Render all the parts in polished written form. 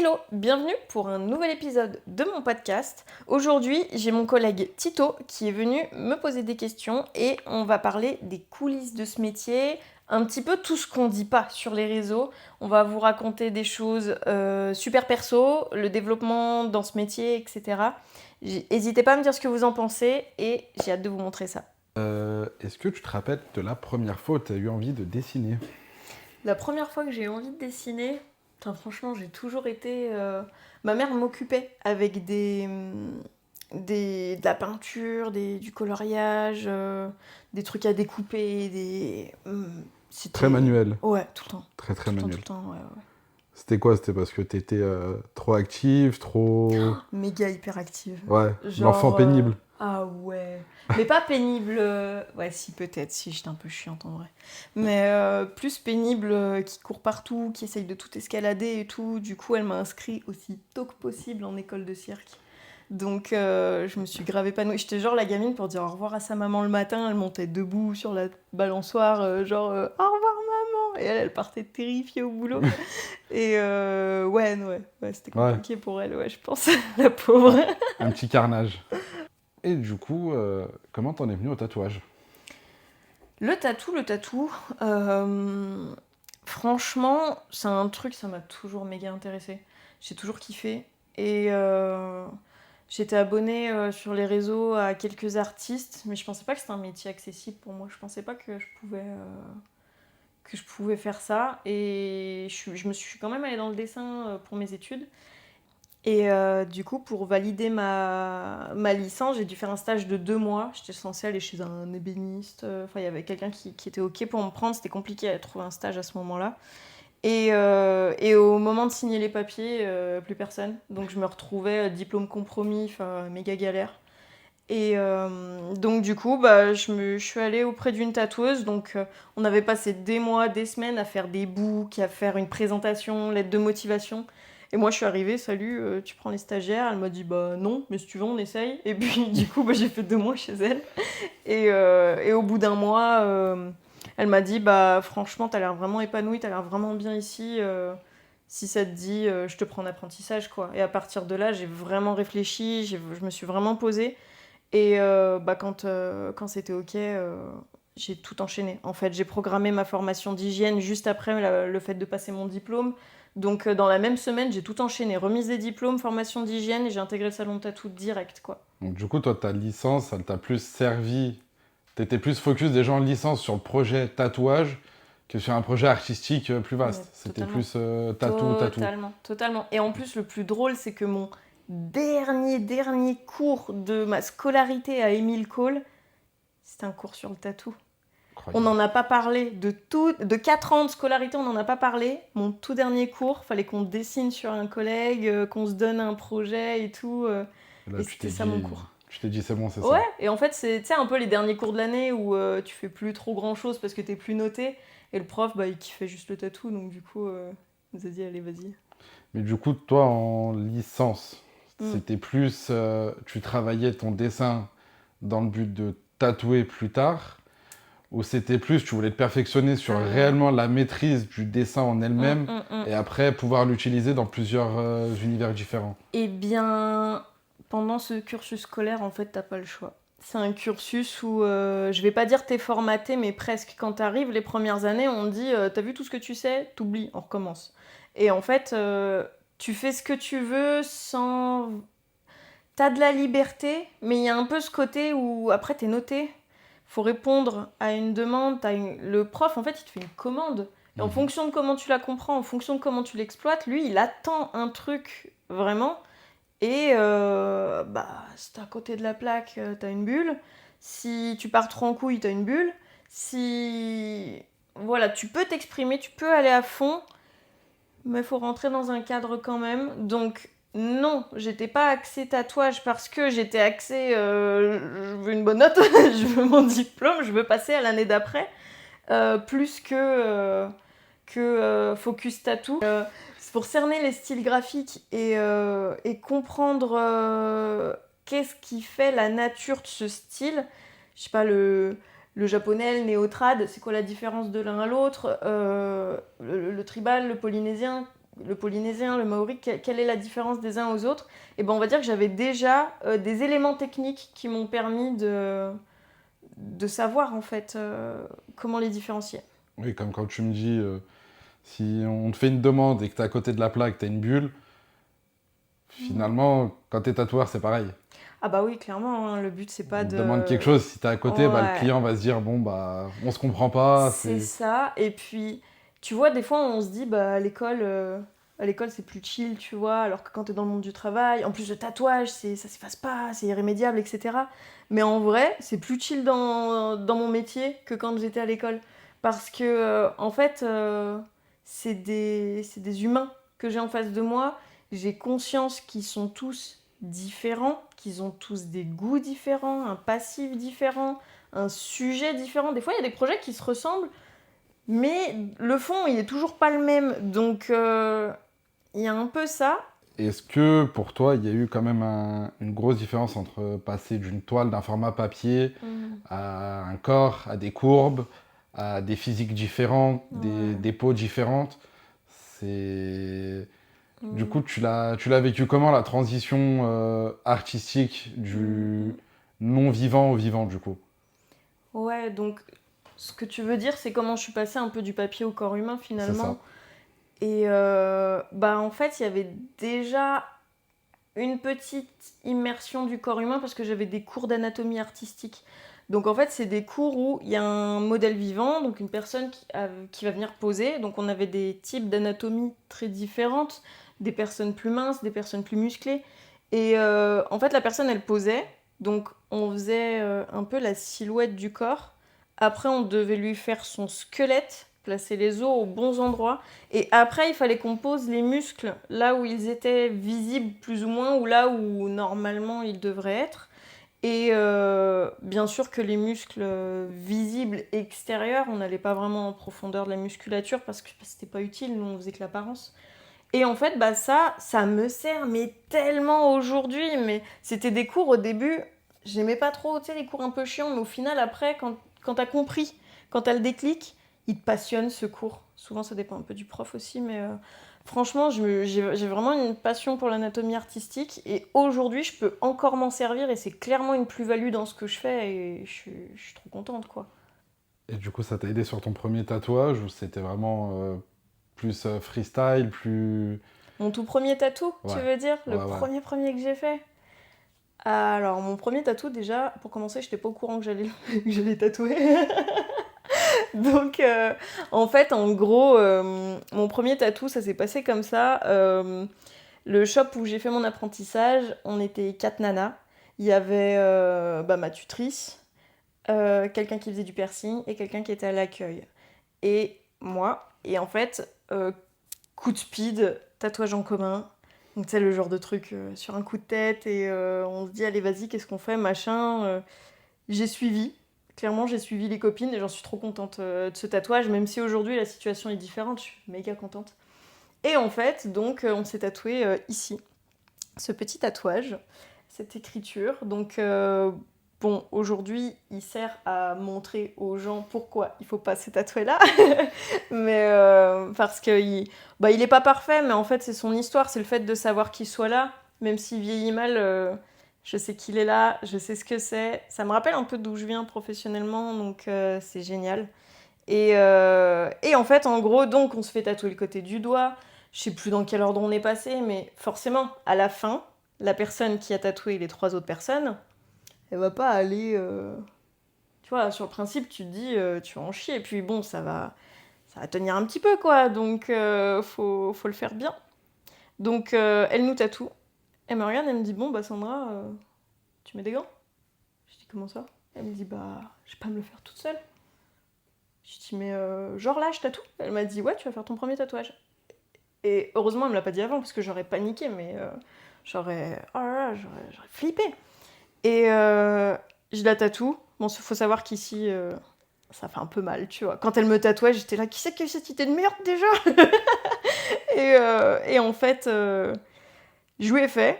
Hello, bienvenue pour un nouvel épisode de mon podcast. Aujourd'hui, j'ai mon collègue Tito qui est venu me poser des questions et on va parler des coulisses de ce métier, un petit peu tout ce qu'on dit pas sur les réseaux. On va vous raconter des choses super perso, le développement dans ce métier, etc. N'hésitez pas à me dire ce que vous en pensez et j'ai hâte de vous montrer ça. Est-ce que tu te rappelles de la première fois où tu as eu envie de dessiner? La première fois que j'ai eu envie de dessiner, franchement, j'ai toujours été... Ma mère m'occupait avec de la peinture, du coloriage, des trucs à découper, c'était... Très manuel. Ouais, tout le temps. Très Tout le temps, manuel. tout le temps, ouais. C'était quoi? C'était parce que tu étais trop active, trop... Méga hyperactive. Ouais, Genre, l'enfant pénible. Ah ouais. Mais pas pénible... Ouais, si, peut-être. Si, j'étais un peu chiante en vrai. Mais plus pénible, qui court partout, qui essaye de tout escalader et tout. Du coup, elle m'a inscrit aussi tôt que possible en école de cirque. Donc, je me suis grave épanouie. J'étais genre la gamine pour dire au revoir à sa maman le matin. Elle montait debout sur la balançoire, au revoir maman. Et elle partait terrifiée au boulot. Et ouais, c'était compliqué pour elle, ouais, je pense. La pauvre. Un petit carnage. Et du coup, comment t'en es venu au tatouage? Le tatou, franchement, c'est un truc, ça m'a toujours méga intéressée. J'ai toujours kiffé. Et j'étais abonnée sur les réseaux à quelques artistes, mais je pensais pas que c'était un métier accessible pour moi. Je pensais pas que je pouvais faire ça. Et je me suis quand même allée dans le dessin pour mes études. Et du coup, pour valider ma licence, j'ai dû faire un stage de 2 mois. J'étais censée aller chez un ébéniste. Enfin, il y avait quelqu'un qui était OK pour me prendre. C'était compliqué à trouver un stage à ce moment-là. Et au moment de signer les papiers, plus personne. Donc je me retrouvais diplôme compromis, enfin méga galère. Et donc du coup, je suis allée auprès d'une tatoueuse. Donc on avait passé des mois, des semaines à faire des books, à faire une présentation, lettre de motivation. Et moi je suis arrivée, salut, tu prends les stagiaires? Elle m'a dit bah non, mais si tu veux on essaye. Et puis du coup j'ai fait 2 mois chez elle. Et au bout d'un mois, elle m'a dit bah franchement t'as l'air vraiment épanouie, t'as l'air vraiment bien ici. Si ça te dit, je te prends en apprentissage quoi. Et à partir de là j'ai vraiment réfléchi, je me suis vraiment posée. Et quand c'était OK, j'ai tout enchaîné. En fait, j'ai programmé ma formation d'hygiène juste après le fait de passer mon diplôme. Donc, dans la même semaine, j'ai tout enchaîné. Remise des diplômes, formation d'hygiène, et j'ai intégré le salon de tatou direct, quoi. Donc du coup, toi, ta licence, elle t'a plus servi... T'étais plus focus déjà en licence sur le projet tatouage que sur un projet artistique plus vaste. Ouais, C'était totalement. plus tatou. Totalement. Et en plus, le plus drôle, c'est que mon dernier cours de ma scolarité à Émile Cole, c'était un cours sur le tatou. On Incroyable. n'en a pas parlé de 4 ans de scolarité, on n'en a pas parlé. Mon tout dernier cours, fallait qu'on dessine sur un collègue, qu'on se donne un projet et tout. Là, Et c'était ça mon cours. tu t'es dit, c'est bon, c'est Ouais, ça. et en fait, c'est un peu les derniers cours de l'année où tu fais plus trop grand chose parce que t'es plus noté. Et le prof, il kiffait juste le tatou, donc du coup, il nous a dit, allez, vas-y. Mais du coup, toi, en licence, Mm. c'était plus... tu travaillais ton dessin dans le but de tatouer plus tard, ou c'était plus, tu voulais te perfectionner sur réellement la maîtrise du dessin en elle-même, et après pouvoir l'utiliser dans plusieurs univers différents? Eh bien, pendant ce cursus scolaire, en fait, t'as pas le choix. C'est un cursus où, je vais pas dire t'es formaté, mais presque. Quand t'arrives les premières années, on te dit t'as vu tout ce que tu sais, t'oublies, on recommence. Et en fait, tu fais ce que tu veux sans... T'as de la liberté, mais il y a un peu ce côté où après t'es noté. Faut répondre à une demande. Le prof, en fait, il te fait une commande. Et en fonction de comment tu la comprends, en fonction de comment tu l'exploites, lui, il attend un truc vraiment. Et si t'es à côté de la plaque, t'as une bulle. Si tu pars trop en couille, t'as une bulle. Si... Voilà, tu peux t'exprimer, tu peux aller à fond, mais il faut rentrer dans un cadre quand même. Donc non, j'étais pas axée tatouage parce que j'étais axée je veux une bonne note, je veux mon diplôme, je veux passer à l'année d'après, plus que focus tatou. C'est pour cerner les styles graphiques et comprendre qu'est-ce qui fait la nature de ce style. Je sais pas, le japonais, le néo-trad, c'est quoi la différence de l'un à l'autre, le tribal, le polynésien, le polynésien, le maori, quelle est la différence des uns aux autres, et ben on va dire que j'avais déjà des éléments techniques qui m'ont permis de savoir en fait comment les différencier. Oui, comme quand tu me dis, si on te fait une demande et que t'es à côté de la plaque, t'as une bulle, finalement, quand t'es tatoueur, c'est pareil. Ah bah oui, clairement, hein, le but c'est pas On te demande quelque de... chose, si t'es à côté, bah, le Ouais, client va se dire, bon, bah, on se comprend pas, c'est ça. Et puis, tu vois, des fois on se dit, bah à l'école c'est plus chill, tu vois, alors que quand t'es dans le monde du travail, en plus le tatouage, ça s'efface pas, c'est irrémédiable, etc. Mais en vrai, c'est plus chill dans mon métier que quand j'étais à l'école. Parce que, en fait, c'est des humains que j'ai en face de moi. J'ai conscience qu'ils sont tous différents, qu'ils ont tous des goûts différents, un passif différent, un sujet différent. Des fois, il y a des projets qui se ressemblent, mais le fond, il est toujours pas le même. Donc, il y a un peu ça. Est-ce que pour toi, il y a eu quand même une grosse différence entre passer d'une toile, d'un format papier, à un corps, à des courbes, à des physiques différentes, Ouais. des peaux différentes? C'est... Du Mm. coup, tu l'as vécu comment, la transition artistique Mm, du mm. non-vivant au vivant, du coup? Ouais, donc ce que tu veux dire, c'est comment je suis passée un peu du papier au corps humain C'est ça. finalement. Et bah en fait, il y avait déjà une petite immersion du corps humain parce que j'avais des cours d'anatomie artistique. Donc en fait, c'est des cours où il y a un modèle vivant, donc une personne qui va venir poser. Donc on avait des types d'anatomie très différentes, des personnes plus minces, des personnes plus musclées. Et en fait, la personne, elle posait. Donc on faisait un peu la silhouette du corps. Après, on devait lui faire son squelette, placer les os aux bons endroits. Et après, il fallait qu'on pose les muscles là où ils étaient visibles plus ou moins, ou là où normalement ils devraient être. Et bien sûr que les muscles visibles extérieurs, on n'allait pas vraiment en profondeur de la musculature parce que c'était pas utile, nous on faisait que l'apparence. Et en fait, bah ça me sert mais tellement aujourd'hui. Mais c'était des cours au début, j'aimais pas trop, tu sais, les cours un peu chiants, mais au final, après, quand t'as compris, quand t'as le déclic, il te passionne ce cours. Souvent, ça dépend un peu du prof aussi, mais franchement, j'ai vraiment une passion pour l'anatomie artistique. Et aujourd'hui, je peux encore m'en servir et c'est clairement une plus-value dans ce que je fais et je suis trop contente, quoi. Et du coup, ça t'a aidé sur ton premier tatouage ou c'était vraiment plus freestyle, plus... Mon tout premier tatou, tu Ouais, veux dire? Le ouais, ouais. premier que j'ai fait. Alors, mon premier tatou, déjà, pour commencer, j'étais pas au courant que que j'allais tatouer. Donc, en fait, en gros, mon premier tatou, ça s'est passé comme ça. Le shop où j'ai fait mon apprentissage, on était 4 nanas. Il y avait bah, ma tutrice, quelqu'un qui faisait du piercing et quelqu'un qui était à l'accueil. Et moi. Et en fait, coup de speed, tatouage en commun. Donc, tu sais, le genre de truc sur un coup de tête et on se dit, allez, vas-y, qu'est-ce qu'on fait, machin. J'ai suivi. Clairement, j'ai suivi les copines et j'en suis trop contente de ce tatouage, même si aujourd'hui la situation est différente, je suis méga contente. Et en fait, donc, on s'est tatoué ici, ce petit tatouage, cette écriture. Donc, bon, aujourd'hui, il sert à montrer aux gens pourquoi il faut pas se tatouer là. Mais parce qu'il bah, il est pas parfait, mais en fait, c'est son histoire, c'est le fait de savoir qu'il soit là, même s'il vieillit mal. Je sais qu'il est là, je sais ce que c'est. Ça me rappelle un peu d'où je viens professionnellement, donc c'est génial. Et en fait, en gros, donc, on se fait tatouer le côté du doigt. Je sais plus dans quel ordre on est passé, mais forcément, à la fin, la personne qui a tatoué les 3 autres personnes, elle va pas aller. Tu vois, sur le principe, tu te dis, tu vas en chier. Et puis bon, ça va tenir un petit peu, quoi. Donc, faut le faire bien. Donc, elle nous tatoue. Elle me regarde, elle me dit, bon, bah Sandra, tu mets des gants? Je dis, comment ça? Elle me dit, bah, je vais pas me le faire toute seule. Je dis, mais genre là, je tatoue? Elle m'a dit, ouais, tu vas faire ton premier tatouage. Et heureusement, elle me l'a pas dit avant, parce que j'aurais paniqué, mais j'aurais. Oh là là, j'aurais flippé. Et je la tatoue. Bon, faut savoir qu'ici, ça fait un peu mal, tu vois. Quand elle me tatouait, j'étais là, qui c'est qui a eu cette idée de merde déjà? Et en fait, je lui ai fait.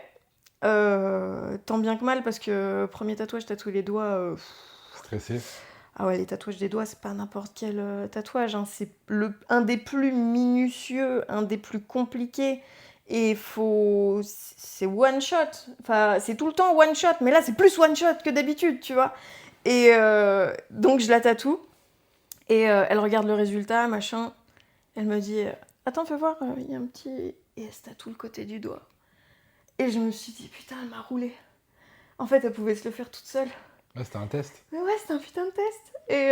Tant bien que mal, parce que premier tatouage, tatouer les doigts. Stressé? Ah ouais, les tatouages des doigts, c'est pas n'importe quel tatouage, hein. C'est un des plus minutieux, un des plus compliqués. Et c'est one shot. Enfin, c'est tout le temps one shot, mais là, c'est plus one shot que d'habitude, tu vois. Et donc, je la tatoue. Et elle regarde le résultat, machin. Elle me dit attends, fais voir, il y a un petit. Et elle se tatoue le côté du doigt. Et je me suis dit putain, elle m'a roulé. En fait, elle pouvait se le faire toute seule. Ouais, c'était un test. Mais ouais, c'était un putain de test. Et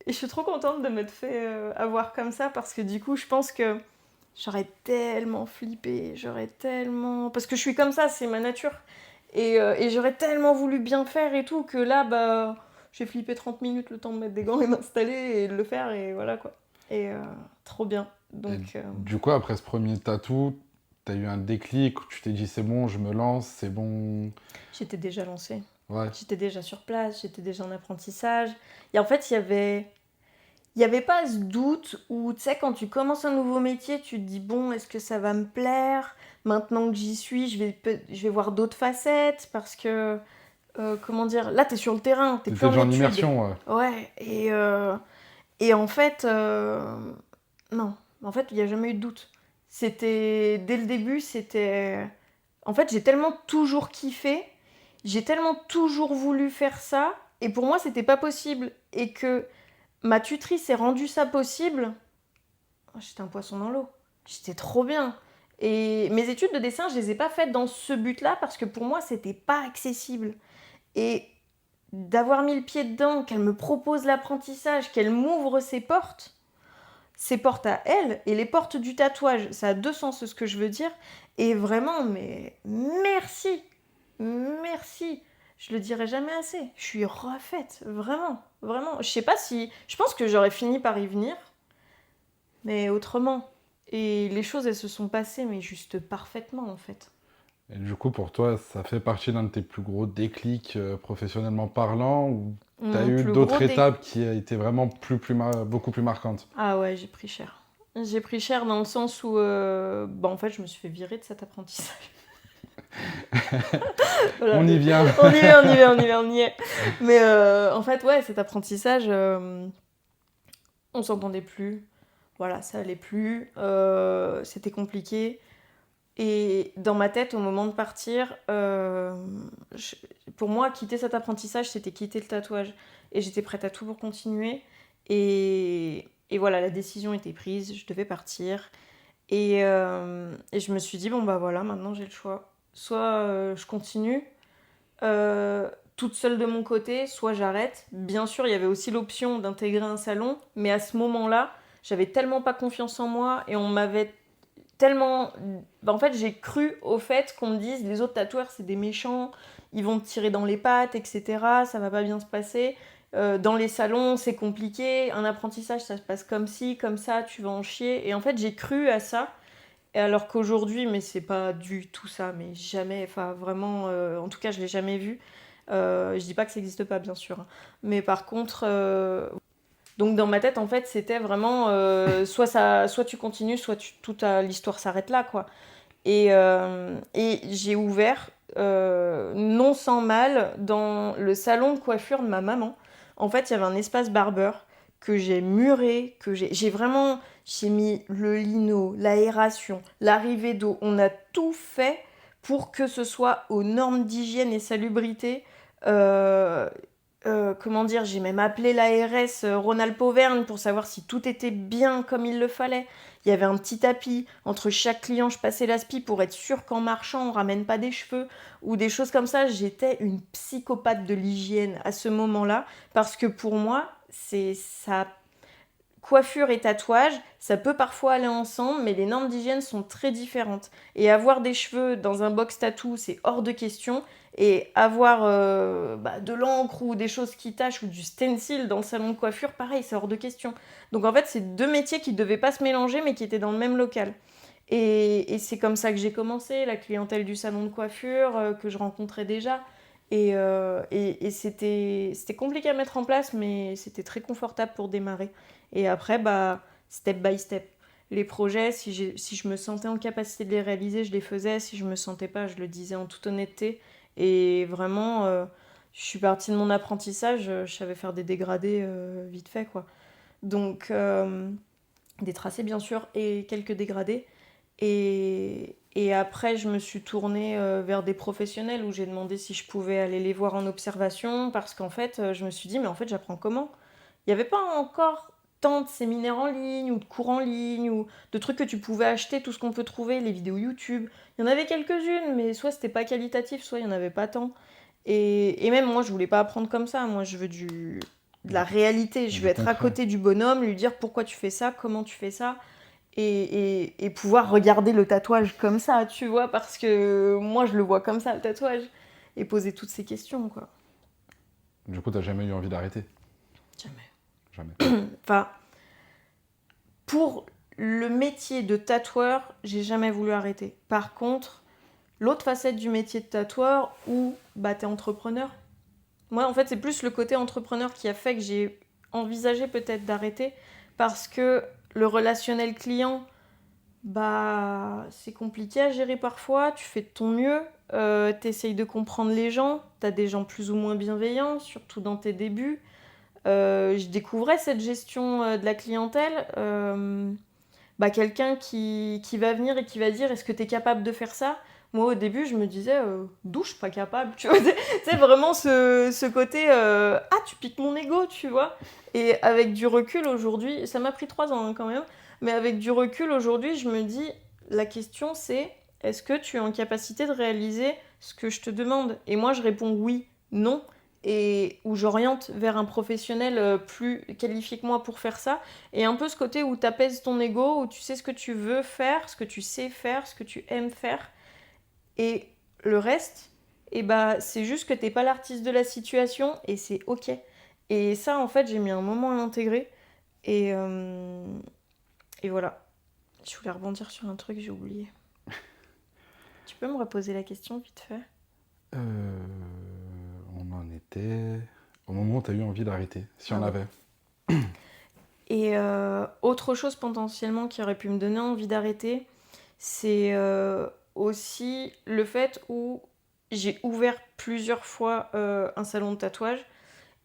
je suis trop contente de m'être fait avoir comme ça parce que du coup, je pense que j'aurais tellement flippé, parce que je suis comme ça, c'est ma nature. Et j'aurais tellement voulu bien faire et tout que là, bah, j'ai flippé 30 minutes le temps de mettre des gants et m'installer et de le faire et voilà quoi. Et trop bien. Et Donc, du coup, après ce premier tatou, t'as eu un déclic où tu t'es dit c'est bon, je me lance, c'est bon. j'étais déjà lancée. Ouais. J'étais déjà sur place, j'étais déjà en apprentissage. Et en fait, il y avait pas ce doute où, tu sais, quand tu commences un nouveau métier, tu te dis, bon, est-ce que ça va me plaire? Maintenant que j'y suis, je vais voir d'autres facettes parce que, comment dire, là, t'es sur le terrain, t'es plus T'étais en déjà en études. immersion, ouais. Ouais, et en fait, non, en fait, il n'y a jamais eu de doute. Dès le début, en fait, j'ai tellement toujours kiffé, j'ai tellement toujours voulu faire ça, et pour moi, c'était pas possible. Et que ma tutrice ait rendu ça possible, j'étais un poisson dans l'eau. J'étais trop bien. Et mes études de dessin, je les ai pas faites dans ce but-là parce que pour moi, c'était pas accessible. Et d'avoir mis le pied dedans, qu'elle me propose l'apprentissage, qu'elle m'ouvre ses portes à elle et les portes du tatouage, ça a deux sens ce que je veux dire. Et vraiment, mais merci, merci. Je le dirai jamais assez. Je suis refaite, vraiment, vraiment. Je sais pas si, je pense que j'aurais fini par y venir, mais autrement. Et les choses, elles se sont passées, mais juste parfaitement en fait. Et du coup, pour toi, ça fait partie d'un de tes plus gros déclics professionnellement parlant ou t'as Mon eu plus d'autres gros dé... étapes qui a été vraiment beaucoup plus marquantes? Ah ouais, j'ai pris cher. J'ai pris cher dans le sens où, bah en fait, je me suis fait virer de cet apprentissage. Voilà, On y vient. on y est, on y est, on y est, on y est. Mais en fait, ouais, cet apprentissage, on s'entendait plus. Voilà, ça allait plus. C'était compliqué. Et dans ma tête, au moment de partir, pour moi, quitter cet apprentissage, c'était quitter le tatouage. Et j'étais prête à tout pour continuer. Et voilà, la décision était prise, je devais partir. Et je me suis dit, bon bah voilà, maintenant j'ai le choix. Soit je continue, toute seule de mon côté, soit j'arrête. Bien sûr, il y avait aussi l'option d'intégrer un salon, mais à ce moment-là, j'avais tellement pas confiance en moi et on m'avait tellement. Bah, en fait, j'ai cru au fait qu'on me dise les autres tatoueurs, c'est des méchants, ils vont te tirer dans les pattes, etc. Ça va pas bien se passer. Dans les salons, c'est compliqué. Un apprentissage, ça se passe comme ci, comme ça, tu vas en chier. Et en fait, j'ai cru à ça. Et alors qu'aujourd'hui, mais c'est pas du tout ça, mais jamais, enfin vraiment, en tout cas, je l'ai jamais vu. Je dis pas que ça n'existe pas, bien sûr, hein. Mais par contre, donc dans ma tête, en fait, c'était vraiment soit tu continues, toute l'histoire s'arrête là, quoi. Et j'ai ouvert, non sans mal, dans le salon de coiffure de ma maman. En fait, il y avait un espace barbeur que j'ai muré, j'ai vraiment, j'ai mis le lino, l'aération, l'arrivée d'eau. On a tout fait pour que ce soit aux normes d'hygiène et salubrité. Euh, Comment dire, j'ai même appelé l'ARS Rhône-Alpes-Auvergne pour savoir si tout était bien comme il le fallait. Il y avait un petit tapis. Entre chaque client, je passais l'aspi pour être sûre qu'en marchant, on ramène pas des cheveux ou des choses comme ça. J'étais une psychopathe de l'hygiène à ce moment-là parce que pour moi, c'est ça. Coiffure et tatouage, ça peut parfois aller ensemble, mais les normes d'hygiène sont très différentes. Et avoir des cheveux dans un box tattoo, c'est hors de question. Et avoir de l'encre ou des choses qui tachent ou du stencil dans le salon de coiffure, pareil, c'est hors de question. Donc en fait, c'est deux métiers qui ne devaient pas se mélanger, mais qui étaient dans le même local. Et c'est comme ça que j'ai commencé, la clientèle du salon de coiffure, que je rencontrais déjà. Et c'était compliqué à mettre en place, mais c'était très confortable pour démarrer. Et après, bah, step by step. Les projets, si je me sentais en capacité de les réaliser, je les faisais. Si je me sentais pas, je le disais en toute honnêteté. Et vraiment, je suis partie de mon apprentissage, je savais faire des dégradés vite fait, quoi. Donc, des tracés, bien sûr, et quelques dégradés. Et après, je me suis tournée vers des professionnels où j'ai demandé si je pouvais aller les voir en observation parce qu'en fait, je me suis dit, mais en fait, j'apprends comment? Il n'y avait pas encore tant de séminaires en ligne ou de cours en ligne ou de trucs que tu pouvais acheter, tout ce qu'on peut trouver, les vidéos YouTube. Il y en avait quelques-unes, mais soit c'était pas qualitatif, soit il n'y en avait pas tant. Et même moi, je voulais pas apprendre comme ça. Moi, je veux de la réalité. Je veux Du être à concret. côté du bonhomme, lui dire pourquoi tu fais ça, comment tu fais ça et pouvoir regarder le tatouage comme ça, tu vois, parce que moi je le vois comme ça, le tatouage, et poser toutes ces questions, quoi. Du coup, t'as jamais eu envie d'arrêter? Jamais. Jamais. Enfin, pour le métier de tatoueur, j'ai jamais voulu arrêter. Par contre, l'autre facette du métier de tatoueur où bah, t'es entrepreneur. Moi, en fait, c'est plus le côté entrepreneur qui a fait que j'ai envisagé peut-être d'arrêter parce que le relationnel client, bah, c'est compliqué à gérer parfois, tu fais de ton mieux, t'essayes de comprendre les gens, t'as des gens plus ou moins bienveillants, surtout dans tes débuts. Je découvrais cette gestion de la clientèle, bah, quelqu'un qui va venir et qui va dire est-ce que t'es capable de faire ça? Moi au début je me disais d'où je suis pas capable, tu vois, c'est vraiment ce côté ah tu piques mon ego, tu vois. Et avec du recul aujourd'hui, ça m'a pris 3 ans hein, quand même, mais avec du recul aujourd'hui je me dis la question c'est est-ce que tu es en capacité de réaliser ce que je te demande? Et moi je réponds oui, non, et où j'oriente vers un professionnel plus qualifié que moi pour faire ça. Et un peu ce côté où tu apaises ton ego, où tu sais ce que tu veux faire, ce que tu sais faire, ce que tu aimes faire. Et le reste, et bah, c'est juste que t'es pas l'artiste de la situation et c'est ok. Et ça, en fait, j'ai mis un moment à l'intégrer. Et, euh, et voilà. Je voulais rebondir sur un truc, j'ai oublié. Tu peux me reposer la question vite fait? On en était au moment où tu as eu envie d'arrêter, si Ah on oui. avait. Et autre chose potentiellement qui aurait pu me donner envie d'arrêter, c'est aussi le fait où j'ai ouvert plusieurs fois un salon de tatouage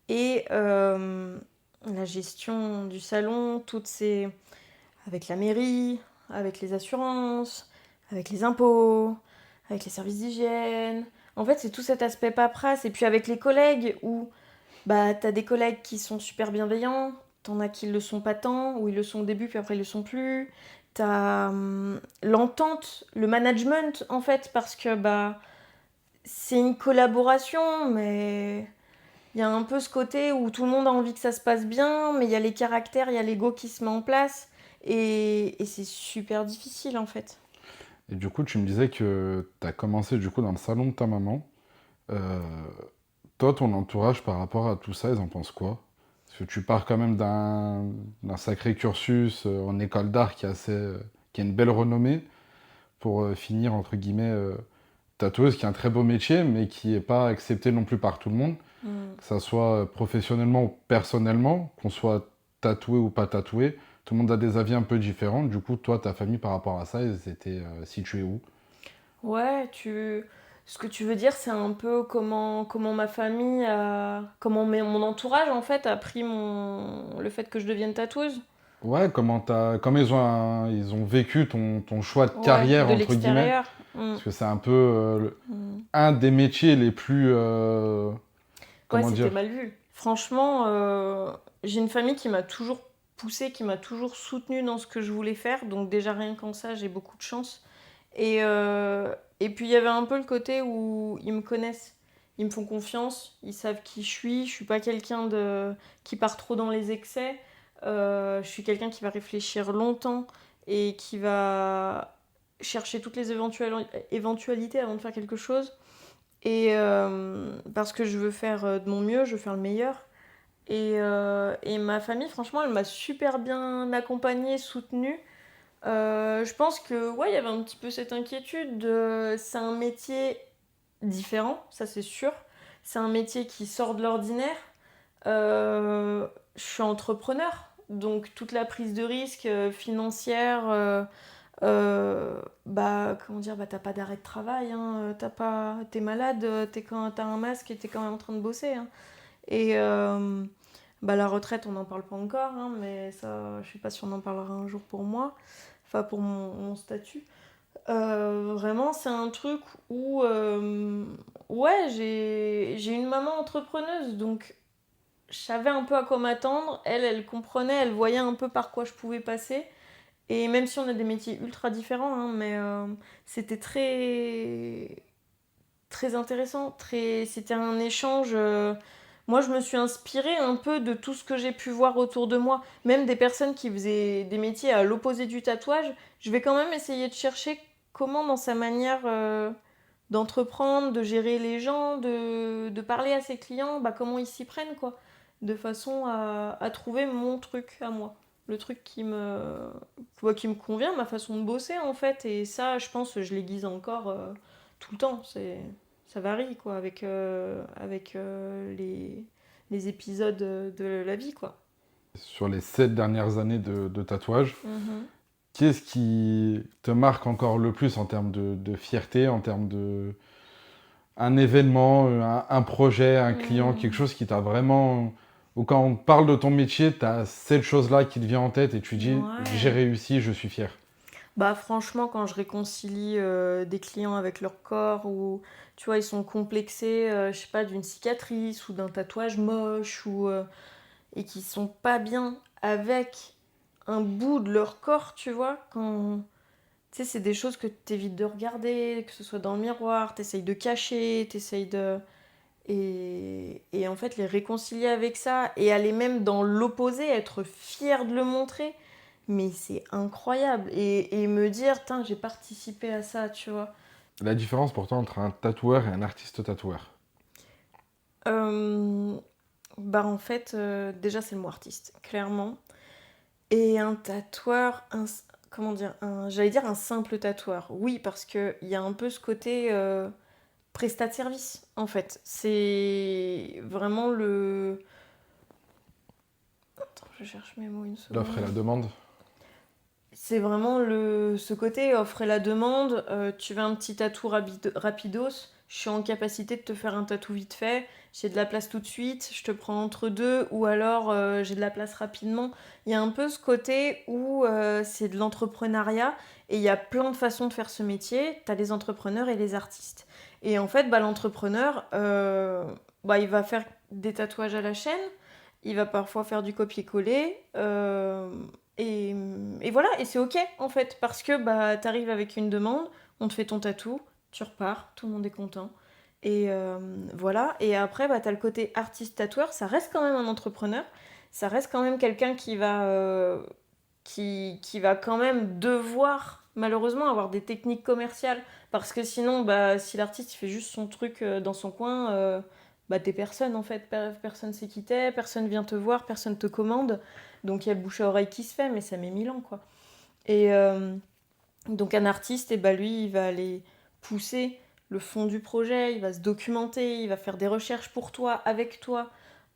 et la gestion du salon, toutes ces... avec la mairie, avec les assurances, avec les impôts, avec les services d'hygiène. En fait, c'est tout cet aspect paperasse. Et puis avec les collègues où bah, t'as des collègues qui sont super bienveillants, t'en as qui le sont pas tant, ou ils le sont au début, puis après ils le sont plus. T'as l'entente, le management en fait, parce que bah, c'est une collaboration, mais il y a un peu ce côté où tout le monde a envie que ça se passe bien, mais il y a les caractères, il y a l'ego qui se met en place, et c'est super difficile en fait. Et du coup, tu me disais que tu as commencé du coup dans le salon de ta maman. Euh, Toi, ton entourage par rapport à tout ça, ils en pensent quoi? Parce que tu pars quand même d'un sacré cursus en école d'art qui a une belle renommée pour finir entre guillemets tatoueuse, qui est un très beau métier, mais qui n'est pas accepté non plus par tout le monde, Mm. que ça soit professionnellement ou personnellement, qu'on soit tatoué ou pas tatoué. Tout le monde a des avis un peu différents. Du coup, toi, ta famille par rapport à ça, ils étaient situés où? Ouais, ce que tu veux dire, c'est un peu comment ma famille comment mon entourage en fait a pris le fait que je devienne tatoueuse. Ouais, comment ils ont vécu ton choix de Ouais, carrière, de entre guillemets. l'extérieur. Mm. Parce que c'est un peu Mm. un des métiers les plus... Ouais, comment c'était dire? mal vu. Franchement, j'ai une famille qui m'a toujours poussée, qui m'a toujours soutenue dans ce que je voulais faire. Donc déjà rien qu'en ça, j'ai beaucoup de chance. Et puis il y avait un peu le côté où ils me connaissent. Ils me font confiance, ils savent qui je suis. Je suis pas quelqu'un qui part trop dans les excès. Je suis quelqu'un qui va réfléchir longtemps et qui va chercher toutes les éventualités avant de faire quelque chose. Et parce que je veux faire de mon mieux, je veux faire le meilleur. Et ma famille, franchement, elle m'a super bien accompagnée, soutenue. Je pense que ouais, il y avait un petit peu cette inquiétude. C'est un métier différent, ça c'est sûr. C'est un métier qui sort de l'ordinaire. Je suis entrepreneur, donc toute la prise de risque financière, comment dire, t'as pas d'arrêt de travail, hein, t'es malade, t'as un masque et t'es quand même en train de bosser. Hein. Et la retraite, on n'en parle pas encore, hein, mais ça, je sais pas si on en parlera un jour pour moi, enfin pour mon statut. Vraiment, c'est un truc où, ouais, j'ai une maman entrepreneuse, donc je savais un peu à quoi m'attendre. Elle comprenait, elle voyait un peu par quoi je pouvais passer. Et même si on a des métiers ultra différents, hein, mais c'était très, très intéressant. C'était un échange. Moi, je me suis inspirée un peu de tout ce que j'ai pu voir autour de moi. Même des personnes qui faisaient des métiers à l'opposé du tatouage. Je vais quand même essayer de chercher comment, dans sa manière d'entreprendre, de gérer les gens, de parler à ses clients, comment ils s'y prennent, quoi. De façon à trouver mon truc à moi. Le truc qui me convient, ma façon de bosser, en fait. Et ça, je pense, je l'aiguise encore tout le temps. Ça varie, quoi, avec les épisodes de la vie, quoi. Sur les 7 dernières années de tatouage, Mhm. qu'est-ce qui te marque encore le plus en termes de fierté, en termes de... Un événement, un projet, un client, quelque Mhm. chose qui t'a vraiment... Ou quand on parle de ton métier, t'as cette chose-là qui te vient en tête et tu dis, j'ai Ouais. réussi, je suis fier. Franchement, quand je réconcilie des clients avec leur corps ou tu vois, ils sont complexés, je sais pas, d'une cicatrice ou d'un tatouage moche et qui sont pas bien avec un bout de leur corps, tu vois, quand tu sais, c'est des choses que t'évites de regarder, que ce soit dans le miroir, t'essayes de cacher, t'essayes de et en fait les réconcilier avec ça et aller même dans l'opposé, être fier de le montrer. Mais c'est incroyable. Et me dire, tiens, j'ai participé à ça, tu vois. La différence pourtant entre un tatoueur et un artiste tatoueur. Euh, En fait, déjà, c'est le mot artiste, clairement. Et un tatoueur, comment dire, j'allais dire un simple tatoueur. Oui, parce qu'il y a un peu ce côté prestat de service, en fait. C'est vraiment le... Attends, je cherche mes mots une L'offre et la seconde. demande. C'est vraiment ce côté offre et la demande. Tu veux un petit tatou rapidos, je suis en capacité de te faire un tatou vite fait. J'ai de la place tout de suite, je te prends entre deux, ou alors j'ai de la place rapidement. Il y a un peu ce côté où c'est de l'entrepreneuriat et il y a plein de façons de faire ce métier. Tu as les entrepreneurs et les artistes. Et en fait, l'entrepreneur, il va faire des tatouages à la chaîne, il va parfois faire du copier-coller. Et, et voilà, et c'est ok en fait, parce que t'arrives avec une demande, on te fait ton tatou, tu repars, tout le monde est content. Et voilà, et après t'as le côté artiste tatoueur, ça reste quand même un entrepreneur, ça reste quand même quelqu'un qui va quand même devoir malheureusement avoir des techniques commerciales, parce que sinon, si l'artiste il fait juste son truc dans son coin, t'es personne en fait, personne sait qui t'es, personne vient te voir, personne te commande. Donc il y a le bouche à oreille qui se fait, mais ça met 1000 ans quoi. Et donc un artiste, lui, il va aller pousser le fond du projet, il va se documenter, il va faire des recherches pour toi, avec toi,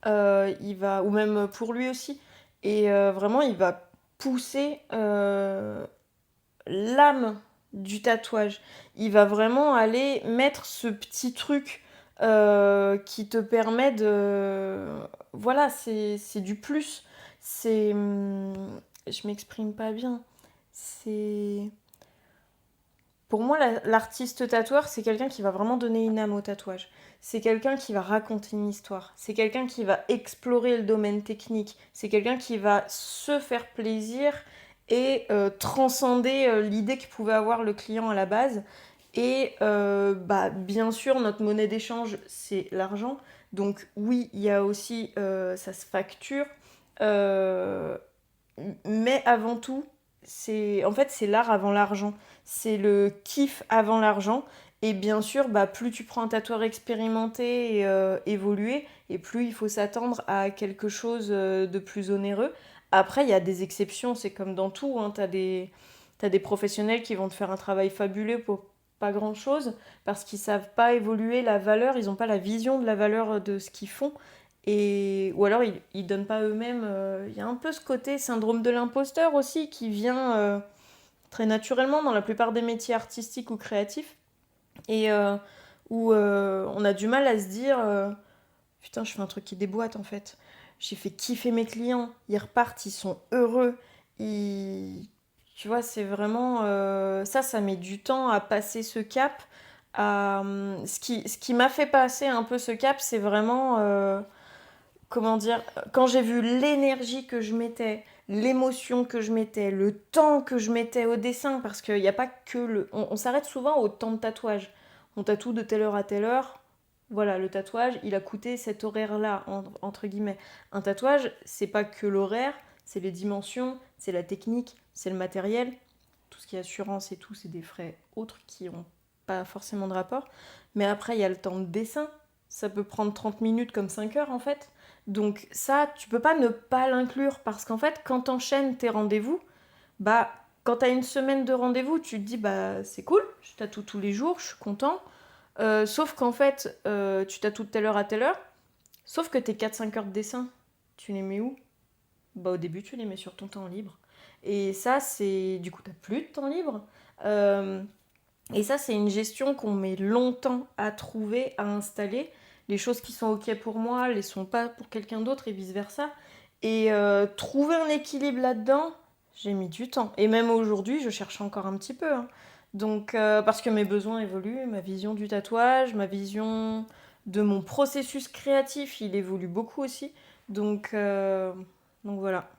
ou même pour lui aussi. Et vraiment, il va pousser l'âme du tatouage. Il va vraiment aller mettre ce petit truc qui te permet de... Voilà, c'est du plus. C'est... Je m'exprime pas bien. C'est... Pour moi, l'artiste tatoueur, c'est quelqu'un qui va vraiment donner une âme au tatouage. C'est quelqu'un qui va raconter une histoire. C'est quelqu'un qui va explorer le domaine technique. C'est quelqu'un qui va se faire plaisir et transcender l'idée que pouvait avoir le client à la base. Et bien sûr, notre monnaie d'échange, c'est l'argent. Donc oui, il y a aussi, ça se facture. Euh, mais avant tout, c'est l'art avant l'argent. C'est le kiff avant l'argent. Et bien sûr, plus tu prends un tatoueur expérimenté et évolué, et plus il faut s'attendre à quelque chose de plus onéreux. Après, il y a des exceptions, c'est comme dans tout. Hein. T'as des professionnels qui vont te faire un travail fabuleux pour pas grand-chose, parce qu'ils savent pas évoluer la valeur, ils n'ont pas la vision de la valeur de ce qu'ils font. Ou alors ils donnent pas eux-mêmes. Il y a un peu ce côté syndrome de l'imposteur aussi qui vient très naturellement dans la plupart des métiers artistiques ou créatifs. Et où on a du mal à se dire putain, je fais un truc qui déboîte en fait. J'ai fait kiffer mes clients, ils repartent, ils sont heureux. Ils... Tu vois, c'est vraiment. Ça met du temps à passer ce cap. Ce qui m'a fait passer un peu ce cap, c'est vraiment. Comment dire, quand j'ai vu l'énergie que je mettais, l'émotion que je mettais, le temps que je mettais au dessin, parce qu'il n'y a pas que le... On s'arrête souvent au temps de tatouage. On tatoue de telle heure à telle heure. Voilà, le tatouage, il a coûté cet horaire-là, entre guillemets. Un tatouage, c'est pas que l'horaire, c'est les dimensions, c'est la technique, c'est le matériel. Tout ce qui est assurance et tout, c'est des frais autres qui n'ont pas forcément de rapport. Mais après, il y a le temps de dessin. Ça peut prendre 30 minutes comme 5 heures en fait. Donc ça, tu peux pas ne pas l'inclure parce qu'en fait, quand t'enchaînes tes rendez-vous, bah quand t'as une semaine de rendez-vous, tu te dis bah c'est cool, je tatoue tous les jours, je suis content. Sauf qu'en fait, tu tatoues de telle heure à telle heure, sauf que tes 4-5 heures de dessin, tu les mets où? Bah au début, tu les mets sur ton temps libre. Et ça, c'est... Du coup, t'as plus de temps libre. Euh, et ça, c'est une gestion qu'on met longtemps à trouver, à installer. Les choses qui sont OK pour moi, les sont pas pour quelqu'un d'autre et vice-versa. Et trouver un équilibre là-dedans, j'ai mis du temps. Et même aujourd'hui, je cherche encore un petit peu, hein. Donc, parce que mes besoins évoluent, ma vision du tatouage, ma vision de mon processus créatif, il évolue beaucoup aussi. Donc, donc voilà.